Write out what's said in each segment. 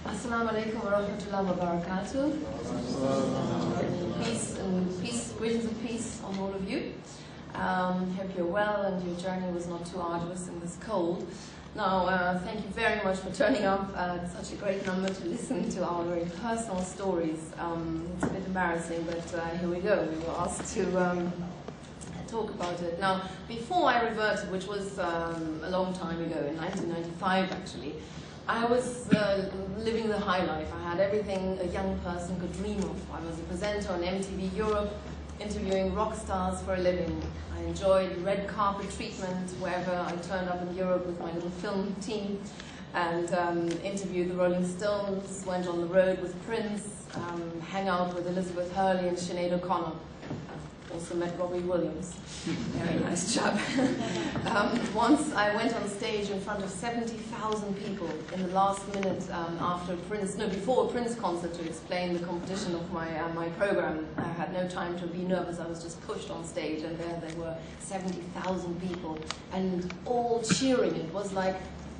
Assalamu alaikum wa rahmatullahi wa barakatuh. Peace, greetings of peace on all of you. Hope you're well and your journey was not too arduous in this cold. Now, thank you very much for turning up. It's such a great number to listen to our very personal stories. It's a bit embarrassing, but here we go. We were asked to talk about it. Now, before I reverted, which was a long time ago, in 1995 actually, I was living the high life. I had everything a young person could dream of. I was a presenter on MTV Europe, interviewing rock stars for a living. I enjoyed red carpet treatment wherever I turned up in Europe with my little film team, and interviewed the Rolling Stones, went on the road with Prince, hang out with Elizabeth Hurley and Sinead O'Connor. Also met Robbie Williams, very nice chap. Once I went on stage in front of 70,000 people in the last minute before a Prince concert to explain the competition of my program. I had no time to be nervous, I was just pushed on stage, and there were 70,000 people and all cheering. It was like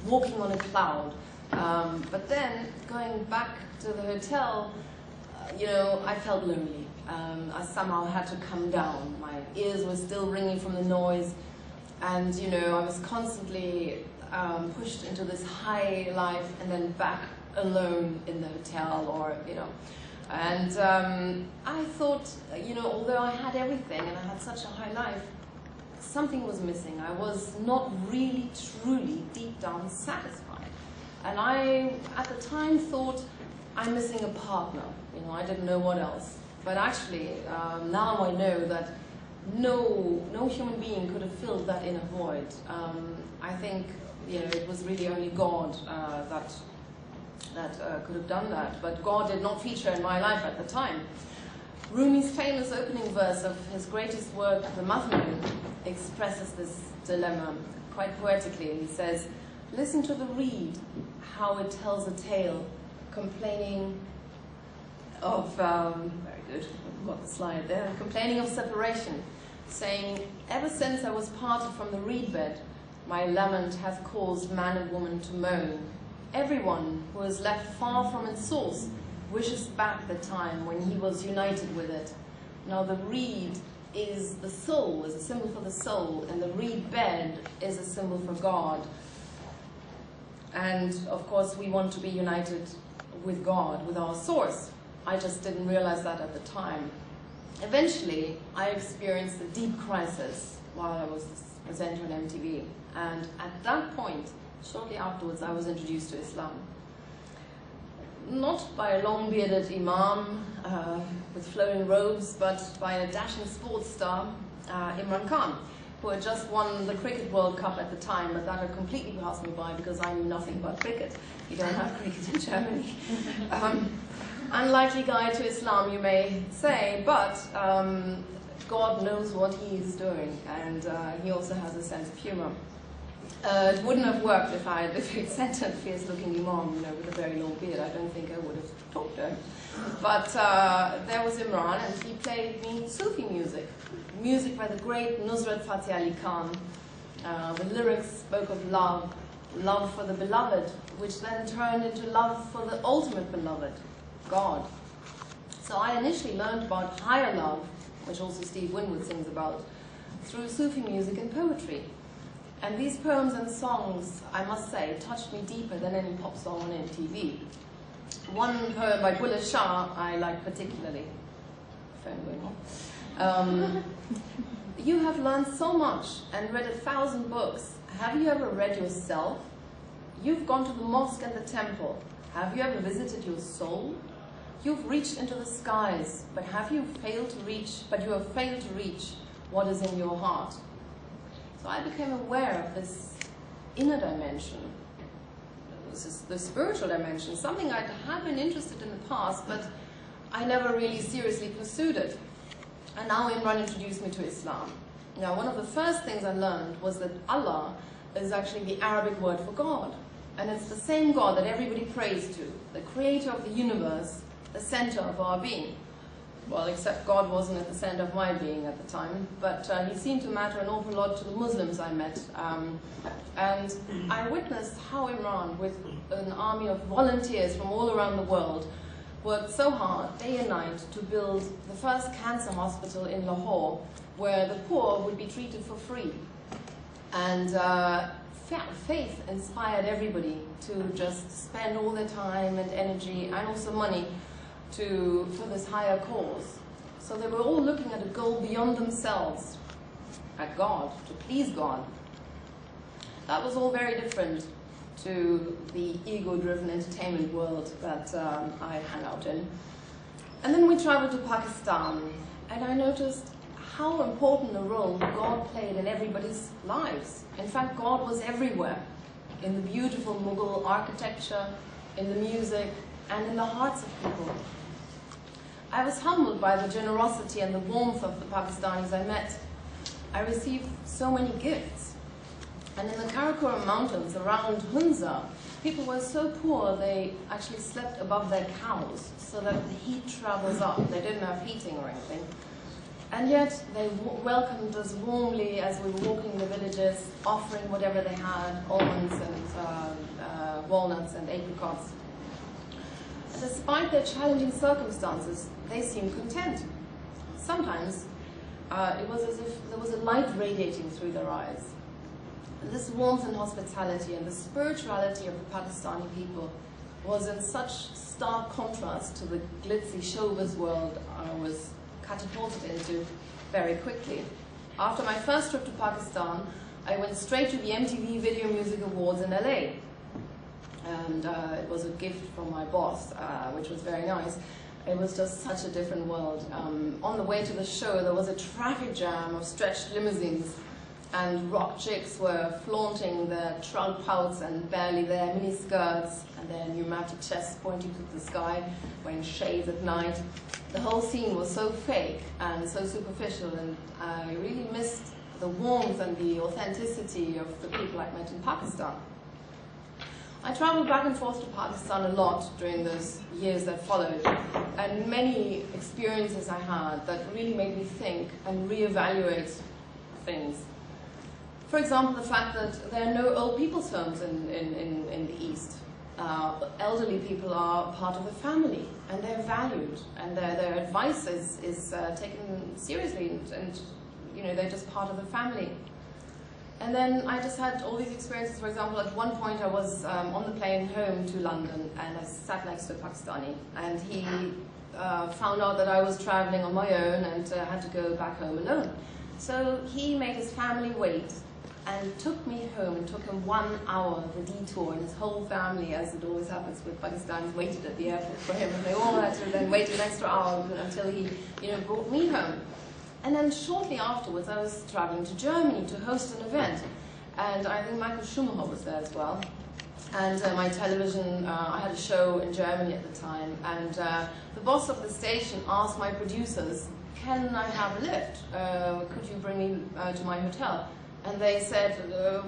walking on a cloud. But then, going back to the hotel, I felt lonely. I somehow had to come down. My ears were still ringing from the noise, and I was constantly pushed into this high life and then back alone in the hotel, And I thought, although I had everything and I had such a high life, something was missing. I was not really, truly, deep down satisfied. And I, at the time, thought, I'm missing a partner. I didn't know what else. But actually, now I know that no human being could have filled that inner void. I think it was really only God that could have done that. But God did not feature in my life at the time. Rumi's famous opening verse of his greatest work, The Mathalan, expresses this dilemma quite poetically. He says, "Listen to the reed, how it tells a tale, complaining of," very good, I've got the slide there, "complaining of separation, saying, ever since I was parted from the reed bed, my lament hath caused man and woman to moan. Everyone who is left far from its source wishes back the time when he was united with it. Now the reed is the soul, is a symbol for the soul, and the reed bed is a symbol for God. And of course we want to be united with God, with our source. I just didn't realize that at the time. Eventually, I experienced a deep crisis while I was a presenter on MTV. And at that point, shortly afterwards, I was introduced to Islam. Not by a long-bearded imam with flowing robes, but by a dashing sports star, Imran Khan, who had just won the Cricket World Cup at the time, but that had completely passed me by because I knew nothing about cricket. You don't have cricket in Germany. Unlikely guide to Islam, you may say, but God knows what he is doing, and he also has a sense of humor. It wouldn't have worked if he'd sent a fierce-looking imam, with a very long beard. I don't think I would have talked to him. But there was Imran, and he played me Sufi music by the great Nusrat Fateh Ali Khan. The lyrics spoke of love for the beloved, which then turned into love for the ultimate beloved, God. So I initially learned about higher love, which also Steve Winwood sings about, through Sufi music and poetry. And these poems and songs, I must say, touched me deeper than any pop song on MTV. One poem by Bulleh Shah I like particularly. Phone going on. You have learned so much and read 1,000 books. Have you ever read yourself? You've gone to the mosque and the temple. Have you ever visited your soul? You've reached into the skies, but you have failed to reach what is in your heart. So I became aware of this inner dimension, the spiritual dimension, something I had been interested in the past, but I never really seriously pursued it. And now Imran introduced me to Islam. Now, one of the first things I learned was that Allah is actually the Arabic word for God. And it's the same God that everybody prays to, the creator of the universe, the center of our being. Well, except God wasn't at the center of my being at the time, but he seemed to matter an awful lot to the Muslims I met. And I witnessed how Iran, with an army of volunteers from all around the world, worked so hard, day and night, to build the first cancer hospital in Lahore, where the poor would be treated for free. And faith inspired everybody to just spend all their time and energy and also money for this higher cause. So they were all looking at a goal beyond themselves, at God, to please God. That was all very different to the ego-driven entertainment world that I hang out in. And then we traveled to Pakistan, and I noticed how important a role God played in everybody's lives. In fact, God was everywhere, in the beautiful Mughal architecture, in the music, and in the hearts of people. I was humbled by the generosity and the warmth of the Pakistanis I met. I received so many gifts. And in the Karakoram mountains around Hunza, people were so poor they actually slept above their cows so that the heat travels up. They didn't have heating or anything. And yet they welcomed us warmly as we were walking the villages, offering whatever they had, almonds and walnuts and apricots. And despite their challenging circumstances, they seemed content. Sometimes it was as if there was a light radiating through their eyes. And this warmth and hospitality and the spirituality of the Pakistani people was in such stark contrast to the glitzy showbiz world I was catapulted into very quickly. After my first trip to Pakistan, I went straight to the MTV Video Music Awards in LA. And it was a gift from my boss, which was very nice. It was just such a different world. On the way to the show, there was a traffic jam of stretched limousines, and rock chicks were flaunting their trunk pouts and barely their miniskirts and their pneumatic chests pointing to the sky, wearing shades at night. The whole scene was so fake and so superficial, and I really missed the warmth and the authenticity of the people I met in Pakistan. I traveled back and forth to Pakistan a lot during those years that followed, and many experiences I had that really made me think and reevaluate things. For example, the fact that there are no old people's homes in the East. Elderly people are part of the family, and they're valued, and their advice is taken seriously, and you know, they're just part of the family. And then I just had all these experiences. For example, at one point I was on the plane home to London, and I sat next to a Pakistani, and he found out that I was traveling on my own and had to go back home alone. So he made his family wait and took me home, and took him 1 hour of a detour, and his whole family, as it always happens with Pakistanis, waited at the airport for him, and they all had to then wait an extra hour until he, you know, brought me home. And then shortly afterwards, I was traveling to Germany to host an event, and I think Michael Schumacher was there as well. And my television, I had a show in Germany at the time, and the boss of the station asked my producers, "Can I have a lift? Could you bring me to my hotel?" And they said,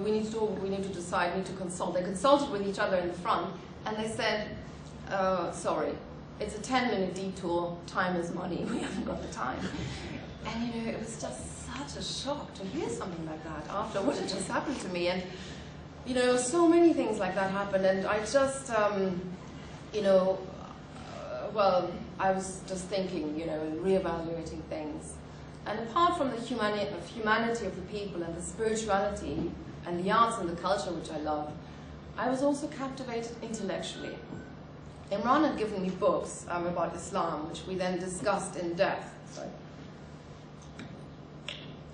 we need to decide, we need to consult. They consulted with each other in the front, and they said, sorry, it's a 10-minute detour, time is money, we haven't got the time. And you know, it was just such a shock to hear something like that after what had just happened to me. And you know, so many things like that happened, and I just, you know, well, I was just thinking, you know, and reevaluating things. And apart from the humanity of the people and the spirituality and the arts and the culture, which I love, I was also captivated intellectually. Imran had given me books about Islam, which we then discussed in depth. Sorry.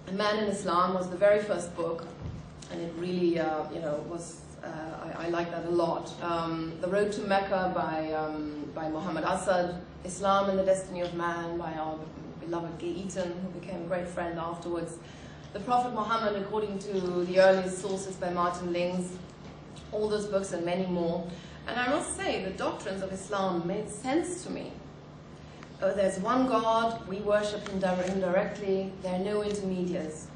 A Man in Islam was the very first book, and it really, you know, was, I like that a lot. The Road to Mecca by Muhammad Asad, Islam and the Destiny of Man by our beloved Gay Eaton, who became a great friend afterwards. The Prophet Muhammad, according to the earliest sources by Martin Lings, all those books and many more. And I must say, the doctrines of Islam made sense to me. There's one God, we worship him indirectly, there are no intermediaries.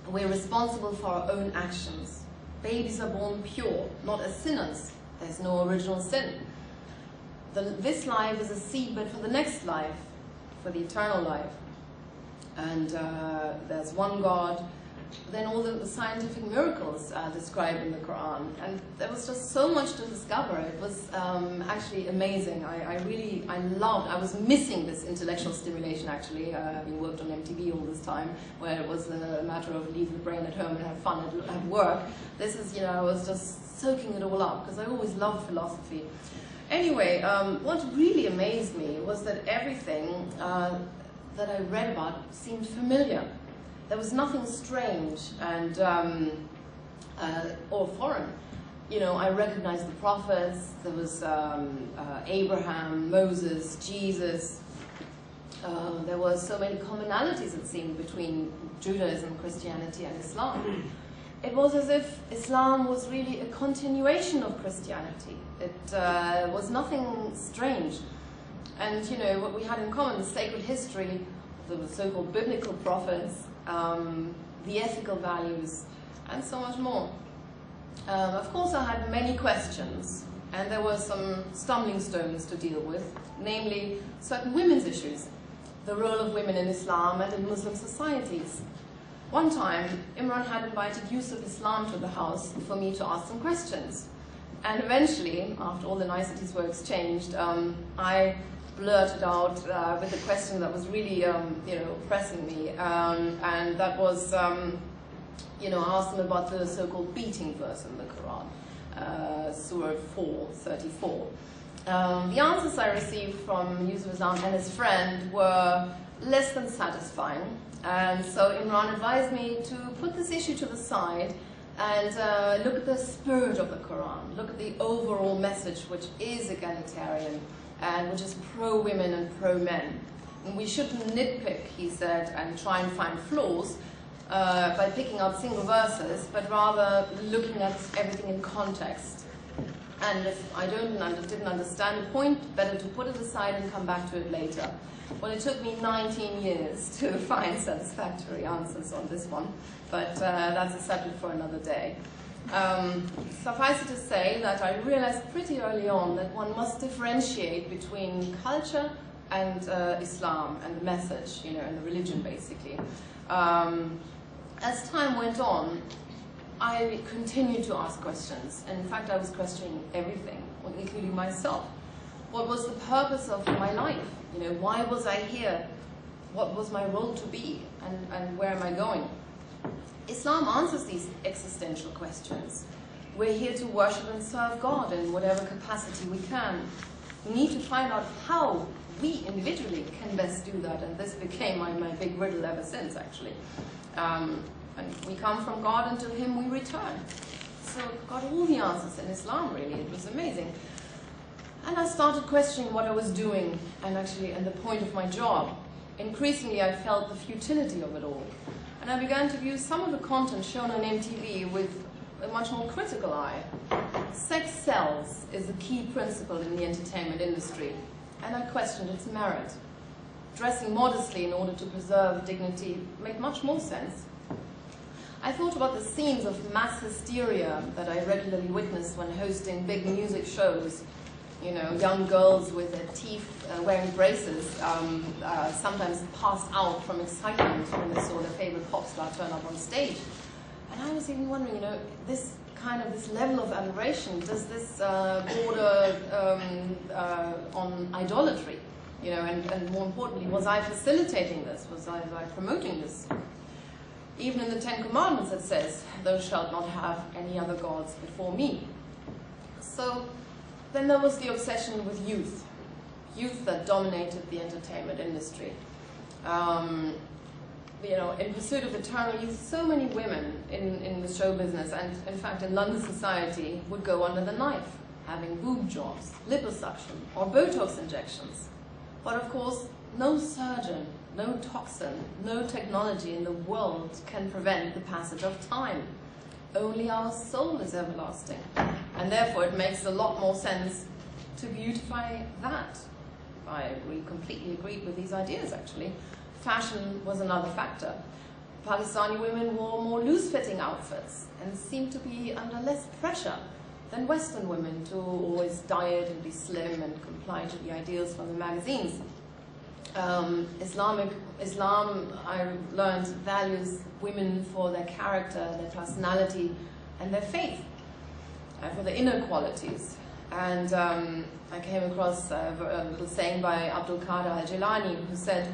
We're responsible for our own actions. Babies are born pure, not as sinners. There's no original sin. This life is a seedbed for the next life. for the eternal life. And there's one God. Then all the scientific miracles described in the Quran. And there was just so much to discover. It was actually amazing. I was missing this intellectual stimulation actually, having worked on MTV all this time, where it was a matter of leave the brain at home and have fun at work. This is, I was just soaking it all up, because I always loved philosophy. Anyway, what really amazed me was that everything that I read about seemed familiar. There was nothing strange and or foreign. I recognized the prophets. There was Abraham, Moses, Jesus. There were so many commonalities, it seemed, between Judaism, Christianity, and Islam. It was as if Islam was really a continuation of Christianity. It was nothing strange. And what we had in common, the sacred history, the so-called biblical prophets, the ethical values, and so much more. Of course, I had many questions, and there were some stumbling stones to deal with, namely certain women's issues, the role of women in Islam and in Muslim societies. One time, Imran had invited Yusuf Islam to the house for me to ask some questions. And eventually, after all the niceties were exchanged, I blurted out with a question that was really, pressing me, and that was, I asked him about the so-called beating verse in the Quran, Surah 4:34. The answers I received from Yusuf Islam and his friend were less than satisfying, and so Imran advised me to put this issue to the side and look at the spirit of the Quran, look at the overall message, which is egalitarian, and which is pro-women and pro-men. And we shouldn't nitpick, he said, and try and find flaws by picking out single verses, but rather looking at everything in context. And if I didn't understand a point, better to put it aside and come back to it later. Well, it took me 19 years to find satisfactory answers on this one, but that's a subject for another day. Suffice it to say that I realized pretty early on that one must differentiate between culture and Islam and the message, and the religion basically. As time went on, I continued to ask questions, and in fact I was questioning everything, including myself. What was the purpose of my life? Why was I here? What was my role to be? And where am I going? Islam answers these existential questions. We're here to worship and serve God in whatever capacity we can. We need to find out how we individually can best do that, and this became my big riddle ever since, actually. And we come from God, and to Him we return. So I got all the answers in Islam, really. It was amazing. And I started questioning what I was doing, and the point of my job. Increasingly, I felt the futility of it all. And I began to view some of the content shown on MTV with a much more critical eye. Sex sells is a key principle in the entertainment industry, and I questioned its merit. Dressing modestly in order to preserve dignity made much more sense. I thought about the scenes of mass hysteria that I regularly witnessed when hosting big music shows. Young girls with their teeth wearing braces, sometimes passed out from excitement when they saw their favorite pop star turn up on stage. And I was even wondering, this level of adoration, does this border on idolatry? And more importantly, was I facilitating this? Was I promoting this? Even in the Ten Commandments it says, "Thou shalt not have any other gods before me." So then there was the obsession with youth that dominated the entertainment industry. In pursuit of eternal youth, so many women in the show business and in fact in London society would go under the knife, having boob jobs, liposuction, or Botox injections. But of course, no surgeon, no toxin, no technology in the world can prevent the passage of time. Only our soul is everlasting. And therefore it makes a lot more sense to beautify that. I completely agreed with these ideas, actually. Fashion was another factor. Pakistani women wore more loose-fitting outfits and seemed to be under less pressure than Western women to always diet and be slim and comply to the ideals from the magazines. Islam, I learned, values women for their character, their personality, and their faith, for the inner qualities. And I came across a little saying by Abdul Qadir al-Jilani, who said,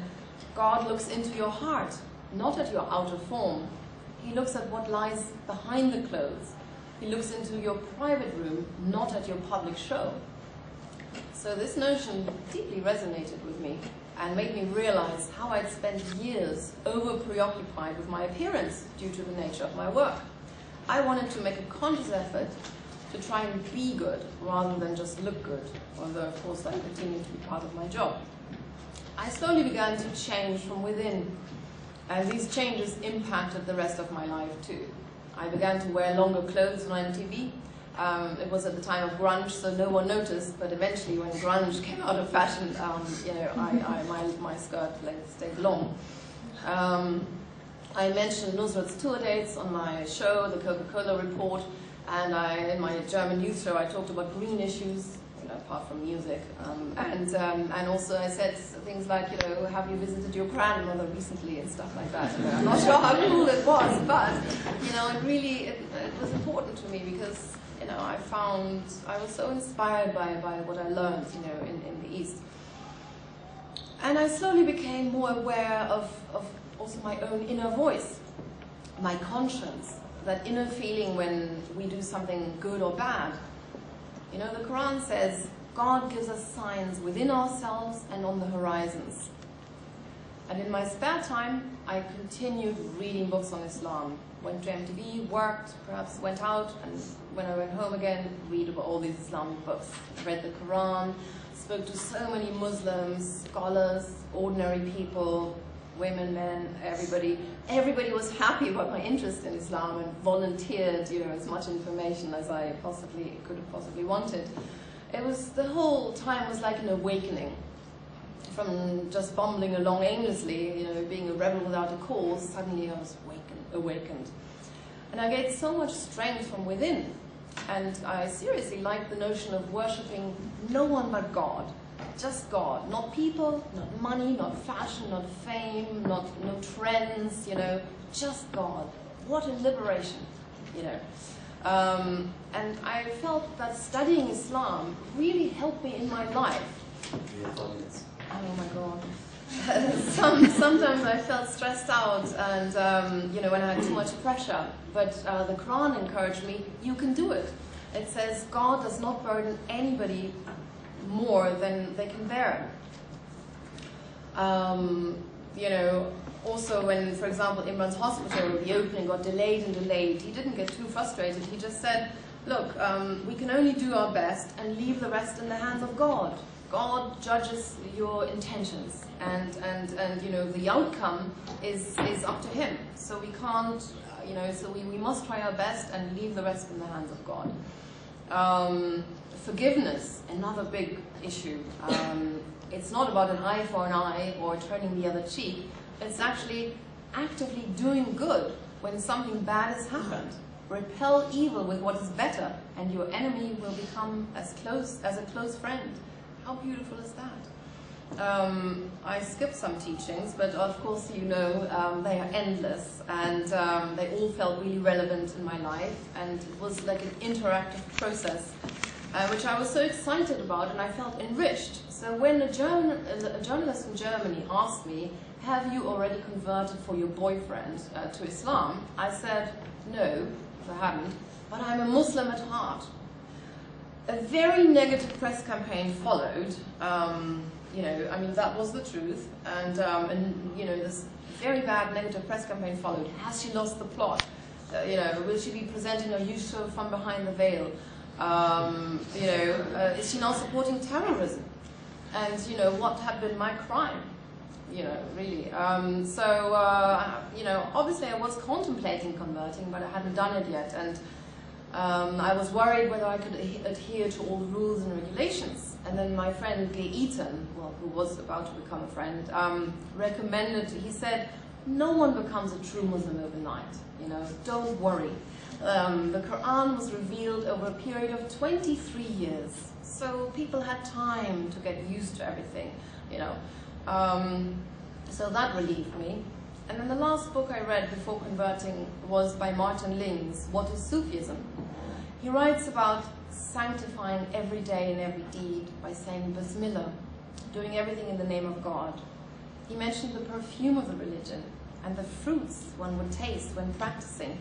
God looks into your heart, not at your outer form. He looks at what lies behind the clothes. He looks into your private room, not at your public show. So this notion deeply resonated with me and made me realize how I'd spent years over-preoccupied with my appearance due to the nature of my work. I wanted to make a conscious effort to try and be good rather than just look good, although of course that continued to be part of my job. I slowly began to change from within, and these changes impacted the rest of my life too. I began to wear longer clothes on MTV. It was at the time of grunge, so no one noticed, but eventually when grunge came out of fashion, you know, my skirt length stayed long. I mentioned Nusrat's tour dates on my show, the Coca-Cola Report, and in my German youth show I talked about green issues, you know, apart from music, and also I said things like, you know, have you visited your grandmother recently and stuff like that. You know, I'm not sure how cool it was, but you know, it was important to me because, you know, I was so inspired by what I learned, you know, in the East. And I slowly became more aware of also my own inner voice, my conscience, that inner feeling when we do something good or bad. You know, the Quran says, God gives us signs within ourselves and on the horizons. And in my spare time, I continued reading books on Islam. Went to MTV, worked, perhaps went out, and when I went home again, read about all these Islamic books. Read the Quran, spoke to so many Muslims, scholars, ordinary people, women, men, everybody. Everybody was happy about my interest in Islam and volunteered, you know, as much information as I could have possibly wanted. The whole time was like an awakening. From just bumbling along aimlessly, you know, being a rebel without a cause, suddenly I was awakened. And I gained so much strength from within. And I seriously liked the notion of worshipping no one but God. Just God. Not people, not money, not fashion, not fame, no trends, you know, just God. What a liberation, you know. And I felt that studying Islam really helped me in my life. Oh my God. Sometimes I felt stressed out and, you know, when I had too much pressure. But the Quran encouraged me, you can do it. It says God does not burden anybody more than they can bear. You know, also when, for example, Imran's hospital, the opening got delayed and delayed, he didn't get too frustrated. He just said, look, we can only do our best and leave the rest in the hands of God. God judges your intentions, and you know, the outcome is up to Him. So we can't, you know, so we must try our best and leave the rest in the hands of God. Forgiveness, another big issue. It's not about an eye for an eye or turning the other cheek. It's actually actively doing good when something bad has happened. Repel evil with what is better, and your enemy will become as a close friend. How beautiful is that? I skipped some teachings, but of course, you know, they are endless, and they all felt really relevant in my life, and it was like an interactive process, which I was so excited about, and I felt enriched. So when a journalist in Germany asked me, have you already converted for your boyfriend to Islam? I said, no, I haven't, but I'm a Muslim at heart. A very negative press campaign followed. You know, I mean, that was the truth, and you know, this very bad negative press campaign followed. Has she lost the plot? You know, will she be presenting a youth show from behind the veil? You know, is she now supporting terrorism? And you know, what had been my crime? You know, really. You know, obviously I was contemplating converting, but I hadn't done it yet, and I was worried whether I could adhere to all the rules and regulations. And then my friend Gay Eaton, well, who was about to become a friend, recommended, he said, no one becomes a true Muslim overnight, you know, don't worry. The Quran was revealed over a period of 23 years, so people had time to get used to everything, you know. So that relieved me. And then the last book I read before converting was by Martin Lings, What is Sufism? He writes about sanctifying every day and every deed by saying Bismillah, doing everything in the name of God. He mentioned the perfume of the religion and the fruits one would taste when practicing.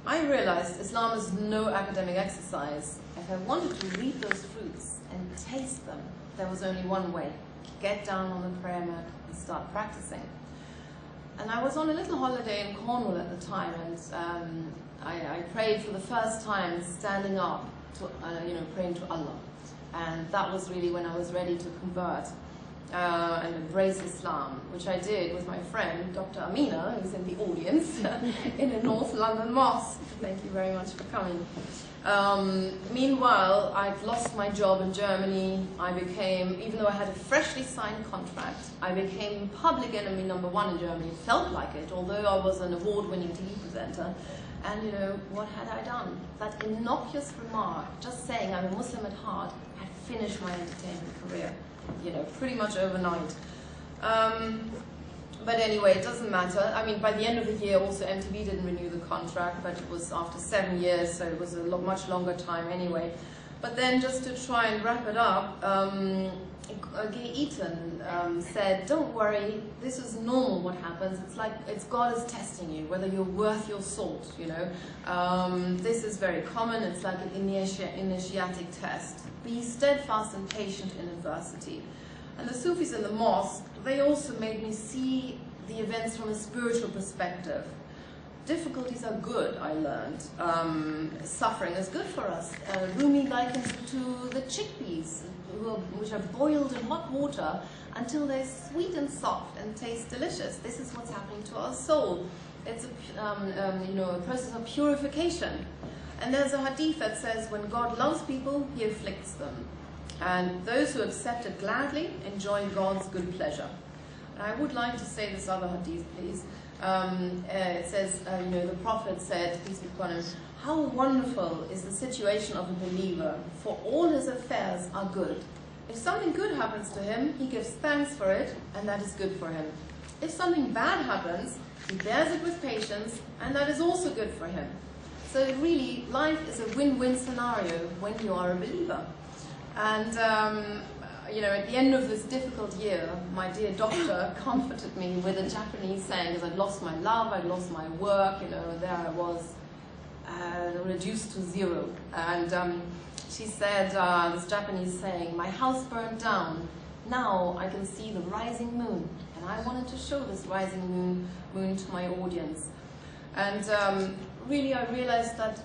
I realized Islam is no academic exercise. If I wanted to read those fruits and taste them, there was only one way: get down on the prayer mat and start practicing. And I was on a little holiday in Cornwall at the time, and I prayed for the first time standing up to, praying to Allah. And that was really when I was ready to convert and embrace Islam, which I did with my friend, Dr. Amina, who's in the audience, in a North London mosque. Thank you very much for coming. Meanwhile, I'd lost my job in Germany. I became, even though I had a freshly signed contract, I became public enemy #1 in Germany. It felt like it, although I was an award-winning TV presenter. And what had I done? That innocuous remark, just saying I'm a Muslim at heart, had finished my entertainment career, pretty much overnight. But anyway, it doesn't matter. I mean, by the end of the year, also MTV didn't renew the contract, but it was after 7 years, so it was a much longer time anyway. But then, just to try and wrap it up, Gay Eaton said, "Don't worry, this is normal. What happens? It's God is testing you, whether you're worth your salt. This is very common. It's like an initiatic test. Be steadfast and patient in adversity." And the Sufis in the mosque, they also made me see the events from a spiritual perspective. Difficulties are good, I learned. Suffering is good for us. Rumi likens it to the chickpeas, which are boiled in hot water until they're sweet and soft and taste delicious. This is what's happening to our soul. It's a process of purification. And there's a hadith that says, when God loves people, he afflicts them. And those who accept it gladly enjoy God's good pleasure. And I would like to say this other hadith, please. It says, the Prophet said, peace be upon him, "How wonderful is the situation of a believer, for all his affairs are good. If something good happens to him, he gives thanks for it, and that is good for him. If something bad happens, he bears it with patience, and that is also good for him." So really, life is a win-win scenario when you are a believer. And at the end of this difficult year, my dear doctor comforted me with a Japanese saying, because I'd lost my love, I'd lost my work, there I was, reduced to zero. And she said, this Japanese saying, "My house burned down. Now I can see the rising moon." And I wanted to show this rising moon to my audience. And really I realized that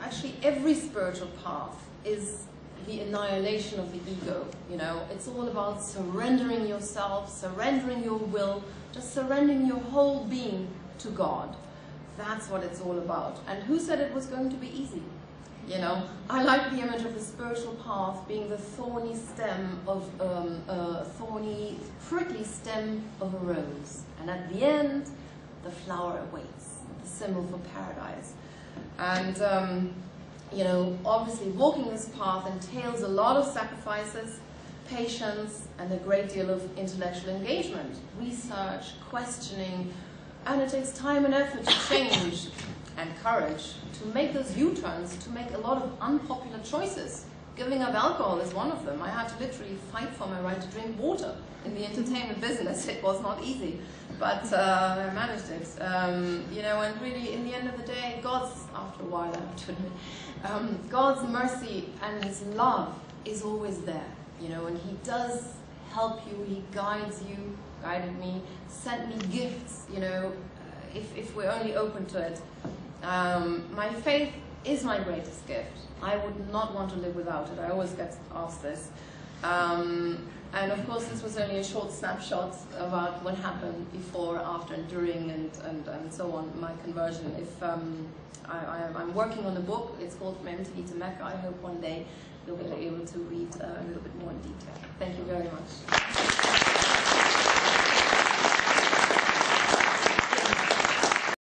actually every spiritual path is the annihilation of the ego. It's all about surrendering yourself, surrendering your will, just surrendering your whole being to God. That's what it's all about. And who said it was going to be easy? I like the image of the spiritual path being the thorny stem of prickly stem of a rose, and at the end, the flower awaits, the symbol for paradise. And obviously walking this path entails a lot of sacrifices, patience, and a great deal of intellectual engagement, research, questioning, and it takes time and effort to change, and courage to make those U-turns, to make a lot of unpopular choices. Giving up alcohol is one of them. I had to literally fight for my right to drink water in the entertainment business. It was not easy, but I managed it. And really, in the end of the day, after a while, I have to admit, God's mercy and his love is always there, and he does help you, he guides you, guided me, sent me gifts, if we're only open to it. My faith is my greatest gift. I would not want to live without it. I always get asked this. And of course, this was only a short snapshot about what happened before, after, and during, and so on, my conversion. I'm working on a book. It's called From MTV to Mecca. I hope one day you'll be able to read a little bit more in detail. Thank you very much.